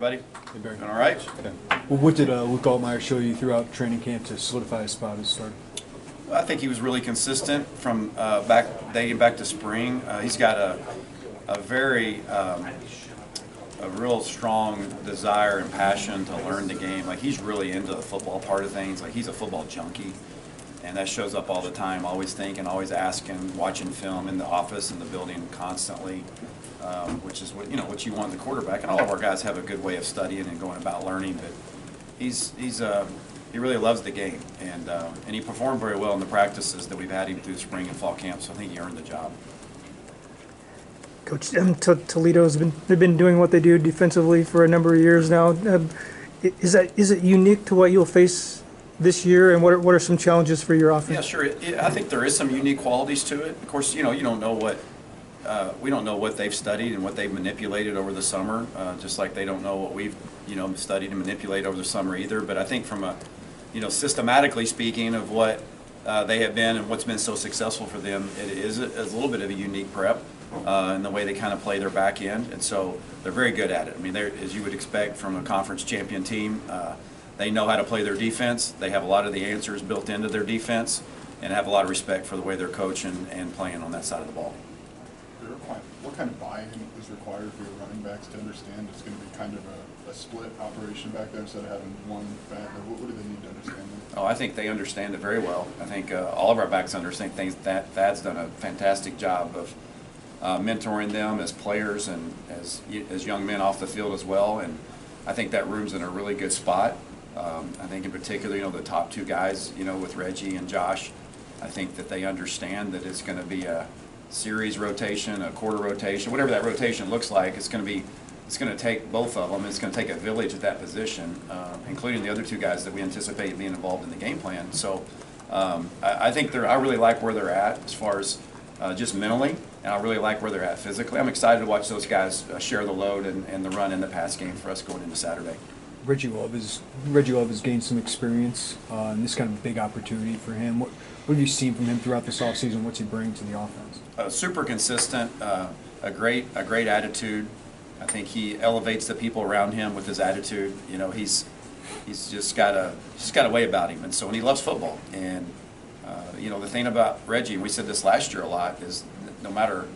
Buddy, Hey, Barry. all right? Yeah. Well, what did Luke Altmaier show you throughout training camp to solidify his spot as starter? I think he was really consistent from dating back to spring. He's got a very a real strong desire and passion to learn the game. Like, he's really into the football part of things. Like, he's a football junkie, and that shows up all the time. Always thinking, always asking, watching film in the office, in the building constantly. Which is what you want in the quarterback, and all of our guys have a good way of studying and going about learning. But he really loves the game, and he performed very well in the practices that we've had him through spring and fall camp. So I think he earned the job. Coach, Toledo's been doing what they do defensively for a number of years now. Is it unique to what you'll face this year, and what are some challenges for your offense? Yeah, sure. I think there is some unique qualities to it. Of course, you don't know what. We don't know what they've studied and what they've manipulated over the summer, just like they don't know what we've, studied and manipulated over the summer either. But I think from a, systematically speaking of what they have been and what's been so successful for them, it is a little bit of a unique prep in the way they kind of play their back end. And so they're very good at it. I mean, as you would expect from a conference champion team, they know how to play their defense. They have a lot of the answers built into their defense and have a lot of respect for the way they're coaching and playing on that side of the ball. What kind of buy-in is required for your running backs to understand it's going to be kind of a split operation back there instead of having one back? What do they need to understand? Oh, I think they understand it very well. I think all of our backs understand things. Thad's done a fantastic job of mentoring them as players and as young men off the field as well. And I think that room's in a really good spot. I think in particular, the top two guys, with Reggie and Josh, I think that they understand that it's going to be a series rotation, a quarter rotation, whatever that rotation looks like. It's going to take both of them. It's going to take a village at that position, including the other two guys that we anticipate being involved in the game plan. So I think I really like where they're at as far as just mentally, and I really like where they're at physically. I'm excited to watch those guys share the load and the run in the pass game for us going into Saturday. Reggie Love has gained some experience, and this kind of big opportunity for him. What have you seen from him throughout this offseason? What's he bringing to the offense? Super consistent, a great attitude. I think he elevates the people around him with his attitude. He's just got a way about him, and so when he loves football. And the thing about Reggie, and we said this last year a lot, is no matter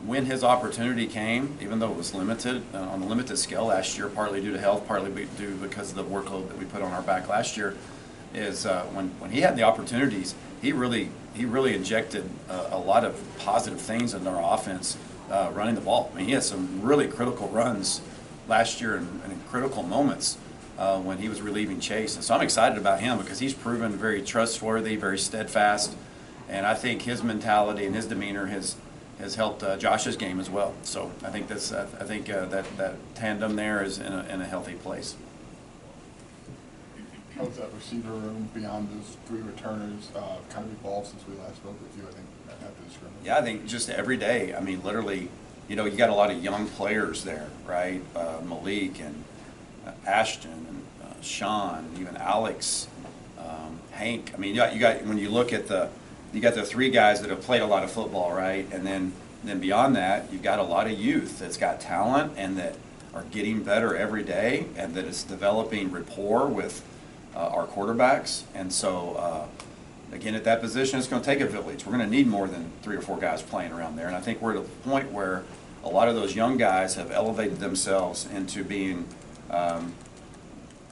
when his opportunity came, even though it was limited, on a limited scale last year, partly due to health, partly due because of the workload that we put on our back last year, is when he had the opportunities, he really injected a lot of positive things into our offense, running the ball. I mean, he had some really critical runs last year and in critical moments when he was relieving Chase. And so I'm excited about him because he's proven very trustworthy, very steadfast, and I think his mentality and his demeanor has helped Josh's game as well. So I think that tandem there is in a healthy place. How's that receiver room beyond those three returners kind of evolved since we last spoke with you, I think, after the scrimmage? Yeah, I think just every day. I mean, literally, you got a lot of young players there, right? Malik and Ashton and Sean, even Alex, Hank. I mean, you got when you look at you got the three guys that have played a lot of football, right? And then beyond that, you've got a lot of youth that's got talent and that are getting better every day, and that is developing rapport with our quarterbacks. And so, again, at that position, it's going to take a village. We're going to need more than 3 or 4 guys playing around there. And I think we're at a point where a lot of those young guys have elevated themselves into being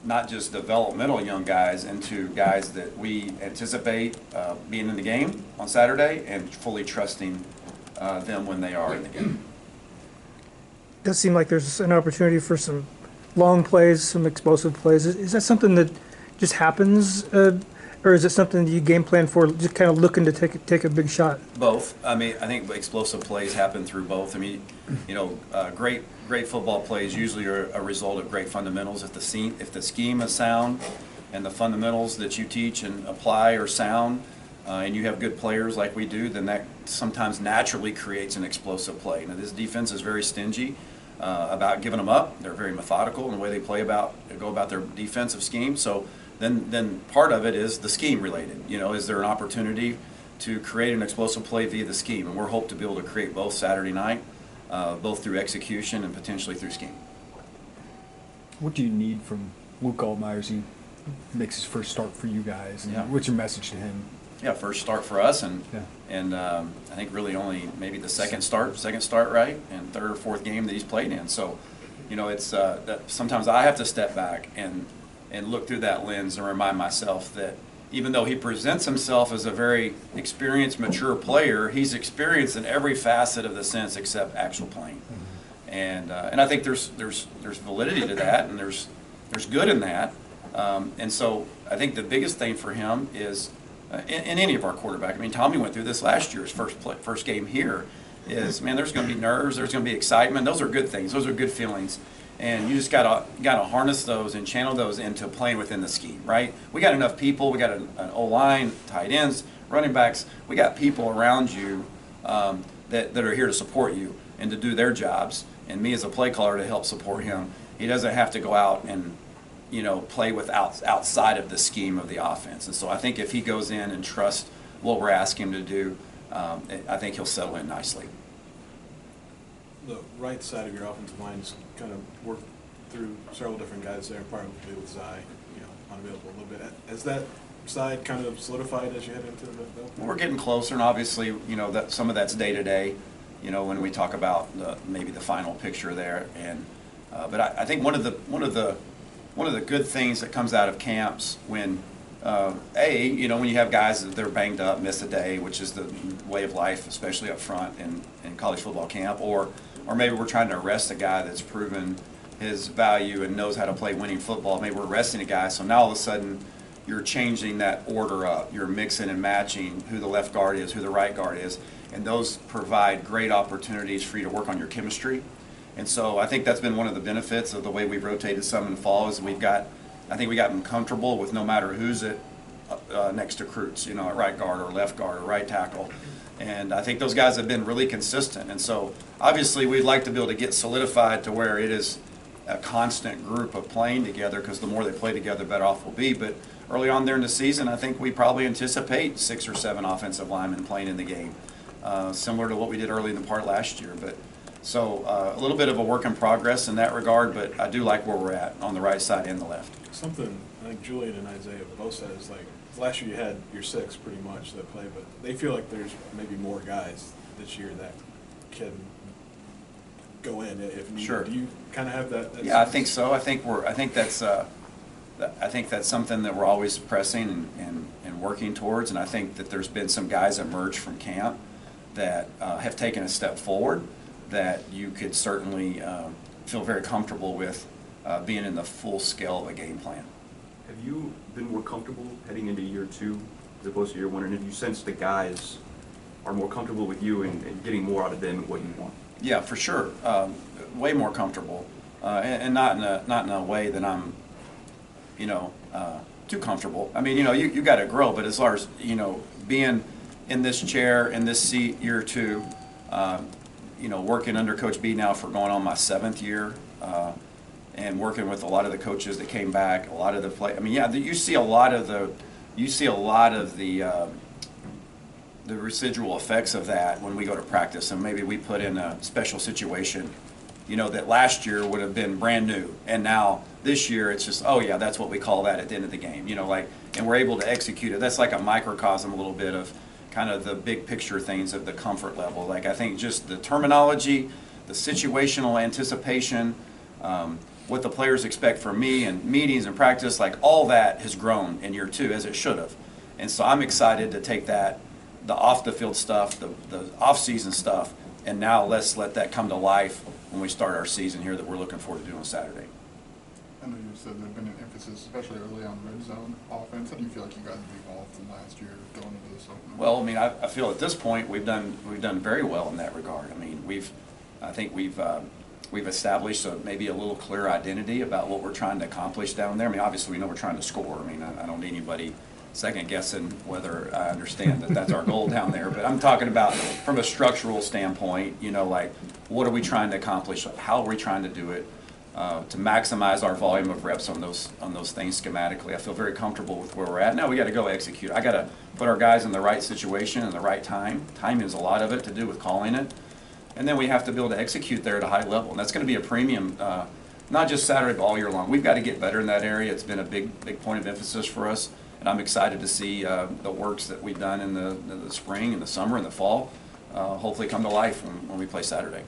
not just developmental young guys, into guys that we anticipate being in the game on Saturday and fully trusting them when they are in the game. It does seem like there's an opportunity for some long plays, some explosive plays. Is that something that just happens, or is it something that you game plan for, just kind of looking to take a big shot? Both. I mean, I think explosive plays happen through both. I mean, great football plays usually are a result of great fundamentals. If the scheme is sound and the fundamentals that you teach and apply are sound, and you have good players like we do, then that sometimes naturally creates an explosive play. Now, this defense is very stingy about giving them up. They're very methodical in the way they go about their defensive scheme. So then part of it is the scheme related. Is there an opportunity to create an explosive play via the scheme? And we're hoping to be able to create both Saturday night, both through execution and potentially through scheme. What do you need from Luke Altmaier as he makes his first start for you guys? And Yeah. what's your message to him? Yeah, first start for us, and Yeah. I think really only maybe the second start, right, and third or fourth game that he's played in. So, you know, it's that sometimes I have to step back and look through that lens and remind myself that even though he presents himself as a very experienced, mature player, he's experienced in every facet of the sense except actual playing. And I think there's validity to that, and there's good in that. And so I think the biggest thing for him is in any of our quarterback. I mean, Tommy went through this last year, his first game here. Is man, there's going to be nerves, there's going to be excitement. Those are good things. Those are good feelings. And you just gotta harness those and channel those into playing within the scheme, right? We got enough people. We got an O-line, tight ends, running backs. We got people around you that are here to support you and to do their jobs. And me as a play caller to help support him. He doesn't have to go out and play outside of the scheme of the offense. And so I think if he goes in and trusts what we're asking him to do, I think he'll settle in nicely. The right side of your offensive line is kind of worked through several different guys there, probably with Zai, unavailable a little bit. Has that side kind of solidified as you head into the middle? We're getting closer, and obviously, that some of that's day to day. When we talk about maybe the final picture there, and but I think one of the good things that comes out of camps when when you have guys that they're banged up, miss a day, which is the way of life, especially up front in college football camp, or maybe we're trying to arrest a guy that's proven his value and knows how to play winning football. Maybe we're arresting a guy, so now all of a sudden you're changing that order up. You're mixing and matching who the left guard is, who the right guard is, and those provide great opportunities for you to work on your chemistry. And so I think that's been one of the benefits of the way we've rotated some in fall is I think we got them comfortable with no matter who's at next to Kreutz, at right guard or left guard or right tackle. And I think those guys have been really consistent. And so obviously we'd like to be able to get solidified to where it is a constant group of playing together, because the more they play together, the better off we'll be. But early on there in the season, I think we probably anticipate 6 or 7 offensive linemen playing in the game, similar to what we did early in the part last year. But so a little bit of a work in progress in that regard, but I do like where we're at on the right side and the left. Something I think Julian and Isaiah both said is like last year you had your 6 pretty much that play, but they feel like there's maybe more guys this year that can go in if needed. Sure. Do you kind of have that? Yeah, I think so. I think that's something that we're always pressing and working towards. And I think that there's been some guys emerge from camp that have taken a step forward that you could certainly feel very comfortable with being in the full scale of a game plan. Have you been more comfortable heading into year 2 as opposed to year 1? And have you sensed the guys are more comfortable with you and getting more out of them and what you want? Yeah, for sure. Way more comfortable, and not in a way that I'm, too comfortable. I mean, you got to grow, but as far as being in this chair, in this seat, year 2, working under Coach B now for going on my 7th year, and working with a lot of the coaches that came back, a lot of the play. I mean, yeah, you see a lot of the residual effects of that when we go to practice, and maybe we put in a special situation, that last year would have been brand new, and now this year it's just, oh yeah, that's what we call that at the end of the game, and we're able to execute it. That's like a microcosm a little bit of kind of the big picture things of the comfort level. Like I think just the terminology, the situational anticipation, what the players expect from me and meetings and practice, like all that has grown in year 2 as it should have. And so I'm excited to take that, the off the field stuff, the off season stuff, and now let's let that come to life when we start our season here that we're looking forward to doing Saturday. I know you said there's been an emphasis, especially early on red zone offense. How do you feel like you guys have evolved from last year going into this opening? Well, I mean, I feel at this point we've done very well in that regard. I mean, I think we've established maybe a little clear identity about what we're trying to accomplish down there. I mean, obviously we know we're trying to score. I mean, I don't need anybody second guessing whether I understand that that's our goal down there. But I'm talking about from a structural standpoint, like what are we trying to accomplish? How are we trying to do it to maximize our volume of reps on those things schematically? I feel very comfortable with where we're at. Now we got to go execute. I got to put our guys in the right situation and the right time. Time is a lot of it to do with calling it. And then we have to be able to execute there at a high level. And that's going to be a premium not just Saturday, but all year long. We've got to get better in that area. It's been a big point of emphasis for us, and I'm excited to see the works that we've done in the spring and the summer and the fall hopefully come to life when we play Saturday.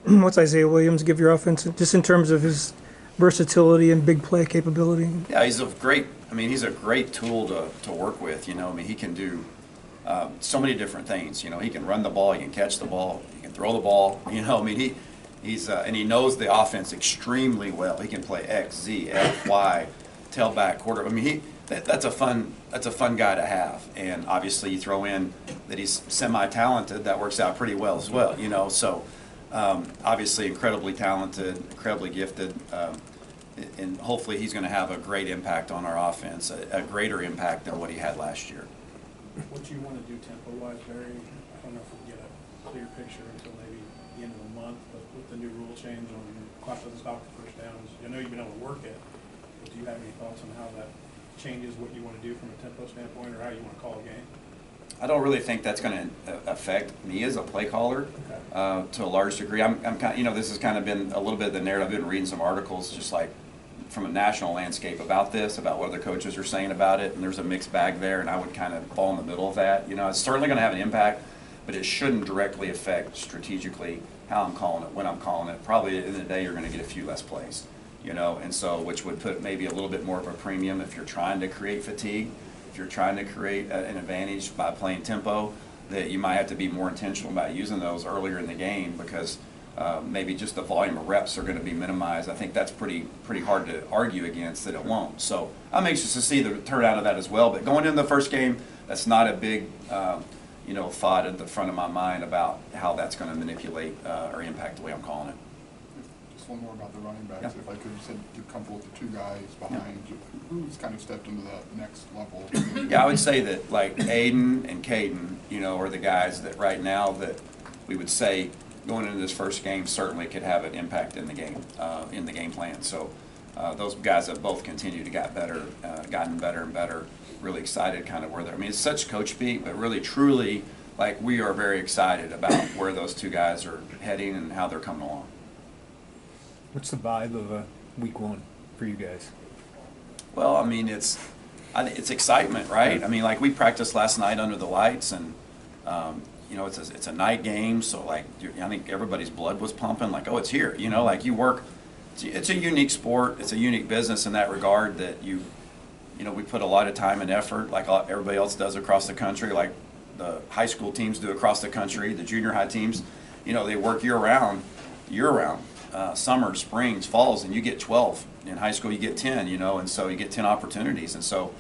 What's Isaiah Williams give your offense, just in terms of his versatility and big play capability? Yeah, he's a great tool to work with. You know, I mean, he can do so many different things. You know, he can run the ball, he can catch the ball, he can throw the ball. You know, I mean, he's and he knows the offense extremely well. He can play X, Z, F, Y, tailback, quarter. I mean, that's a fun guy to have. And obviously, you throw in that he's semi-talented, that works out pretty well as well. You know, so obviously incredibly talented, incredibly gifted. And hopefully he's going to have a great impact on our offense, a greater impact than what he had last year. What you want to do tempo-wise, Barry, I don't know if we get a clear picture until maybe the end of the month, but with the new rule change on clock doesn't stop for first downs, I know you've been able to work it, but do you have any thoughts on how that changes what you want to do from a tempo standpoint, or how you want to call a game? I don't really think that's going to affect me as a play caller to a large degree. I'm kind of, you know, this has kind of been a little bit of the narrative. I've been reading some articles just like from a national landscape about this, about what other coaches are saying about it, and there's a mixed bag there, and I would kind of fall in the middle of that. You know, it's certainly going to have an impact, but it shouldn't directly affect strategically how I'm calling it, when I'm calling it. Probably at the end of the day, you're going to get a few less plays, you know, and so which would put maybe a little bit more of a premium if you're trying to create fatigue. If you're trying to create an advantage by playing tempo, that you might have to be more intentional about using those earlier in the game, because maybe just the volume of reps are going to be minimized. I think that's pretty hard to argue against that it won't. So I'm anxious to see the turnout of that as well. But going into the first game, that's not a big you know, thought at the front of my mind about how that's going to manipulate or impact the way I'm calling it. Just one more about the running backs. Yeah. If I could, you said you're comfortable with the two guys behind. Who's kind of stepped into that next level? Yeah, I would say that like Aiden and Caden, you know, are the guys that right now that we would say going into this first game certainly could have an impact in the game plan. So those guys have both continued to gotten better and better. Really excited kind of where they're. I mean, it's such coach speak, but really truly, like, we are very excited about where those two guys are heading and how they're coming along. What's the vibe of week one for you guys? Well, I mean, it's excitement, right? I mean, like, we practiced last night under the lights, and you know, it's a night game, so like I think everybody's blood was pumping. Like, oh, it's here. You know, like you work. It's a unique sport. It's a unique business in that regard that you know, we put a lot of time and effort, like everybody else does across the country, like the high school teams do across the country, the junior high teams. You know, they work year round, summer, springs, falls, and you get 12. In high school, you get 10. You know, and so you get 10 opportunities, and so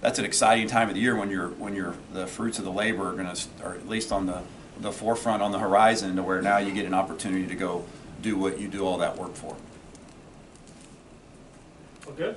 that's an exciting time of the year when the fruits of the labor are going to, or at least on the forefront, on the horizon, to where now you get an opportunity to go do what you do all that work for. Well, good.